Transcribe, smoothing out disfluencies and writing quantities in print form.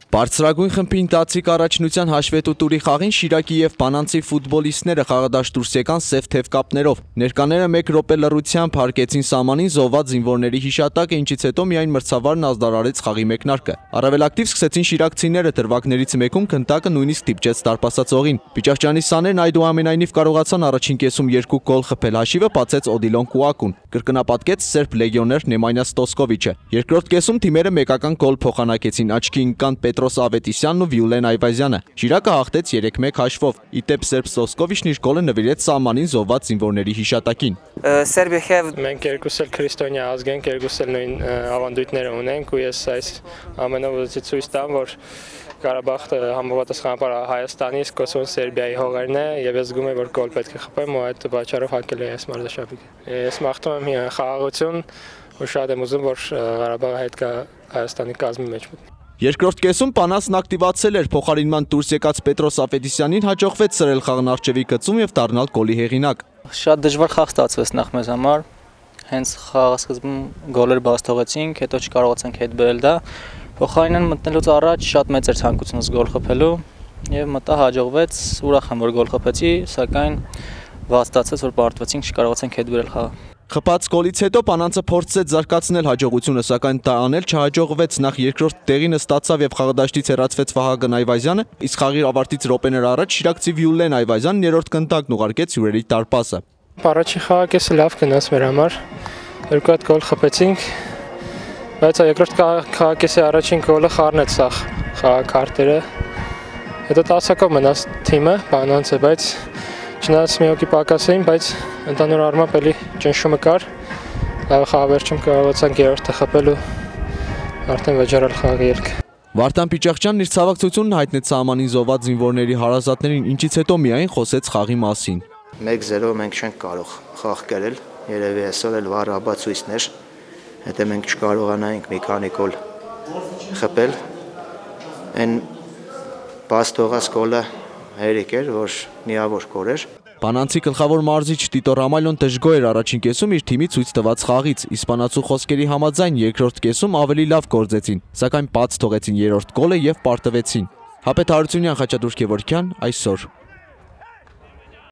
Բարձրագույն խմբի ընթացիկ առաջնության հաշվետու տուրի խաղին Շիրակի և Բանանցի ֆուտբոլիստները խաղադաշտ դուրս եկան սև թևկապներով։ Ներկաները 1 րոպե լռությամբ հարգեցին սահմանին զոհված զինվորների հիշատակը, ինչից հետո միայն մրցավարն ազդարարեց խաղի մեկնարկը։ Առավել ակտիվ սկսեցին շիրակցիները, դրվագներից մեկում գնդակը նույնիսկ դիպչեց տարպասացողին։ Պիճախճանի սաներն այդուամենայնիվ կարողացան առաջին կեսում 2 գոլ խփել, հաշիվը բացեց Օդիլոն Կուակուն։ Կրկնապատկեց սերբ լեգիոներ Նեմանյա Ստոսկովիչը։ Երկրորդ կեսում թիմերը մեկական գոլ փոխանակեցին, աչքի ընկան Պետրոս Ավետիսյանն ու Վիուլեն Այվազյանը։ Շիրակը հաղթեց 3-1 հաշվով։ Իդեպ սերբ Ստոսկովիչն իր գոլը նվիրեց սահմանին զոհված զինվորների հիշատակին։ Մենք երկուս էլ քրիստոնյա ազգ ենք, երկուս էլ նույն ավանդույթները ունենք ու ես այս ամենով ուզեցի ցույց տամ, որ Ղարաբաղը համապատասխանաբար Հայաստանի, իսկ Կոսովոն Սերբիայի հողերն է եւ ես զգում եմ, որ գոլ պետք է խփեմ ու այդ պատճառով հակել եմ այս մարզաշապիկը։ Ես մաղթում եմ խաղաղություն ու շատ եմ ուզում, որ Ղարաբաղը հետ գա Հայաստանի կազմի մեջ մտնի։ Երկրորդ կեսում Պանասն ակտիվացել էր, փոխարինման դուրս եկած Պետրոս Ավետիսյանին հաջողվեց սրել խաղն առջևի գծում եւ դառնալ գոլի հեղինակ։ Շատ դժվար խաղ ստացվեց նախ մեզ համար։ Հենց խաղասկզբում գոլեր բաց թողեցինք, հետո չկարողացանք հետ բերել դա։ Փոխարինն մտնելուց առաջ շատ մեծ էր ցանկությունս գոլ խփելու եւ մտա հաջողվեց, ուրախ եմ որ գոլ խփեցի, սակայն վաստացեց որ պարտվեցինք, չկարողացանք հետ բերել խաղը։ Խփած գոլից հետո Պանանցը փորձեց զարգացնել հաջողությունը, սակայն դա անել չհաջողվեց։ Նախ երկրորդ տեղինը ստացավ եւ խաղադաշտից հեռացվեց Վահագն Այվազյանը, իսկ խաղի ավարտից րոպեներ առաջ շիրակցի Վիուլեն Այվազյանն երրորդ գնդակն ուղարկեց հյուրերի տարպասը։ Առաջին խաղակեսը լավ գնաց մեր համար։ 2 հատ գոլ խփեցինք, բայց երկրորդ խաղակեսի առաջին գոլը խառնեց սաղ խաղակարտերը։ Հետո 10-ակով մնաց թիմը, Բանանցը, բայց չնայած մի հոգի պակաս էին, բայց ընդհանուր առմամբ էլի ճնշումը կար։ Լավ խաղավերջում կարողացանք երրորդը խփել ու արդեն վճարել խաղի ելքը։ Վարդան Պիճախճյանն իր ցավակցությունն հայտնեց սահմանին զոհված զինվորների հարազատներին, ինչից հետո միայն խոսեց խաղի մասին։ 1-0 մենք չենք կարող խաղ կերել, երևի այսօր էլ վառ ապացույցն էր, հետո մենք չկարողանայինք մի քանի գոլ խփել։ Այն բաց թողած գոլը հերիք էր, որ միավոր գոլ էր։ Բանանցի գլխավոր մարզիչ Տիտո Ռամալյոն դժգոհ էր առաջին կեսում իր թիմի ցույց տված խաղից։ Իսպանացու խոսքերի համաձայն երկրորդ կեսում ավելի լավ գործեցին, սակայն բաց թողեցին երրորդ գոլը եւ պարտվեցին։ Հապետ Հարությունյան, Խաչատուր Գևորգյան, այսօր։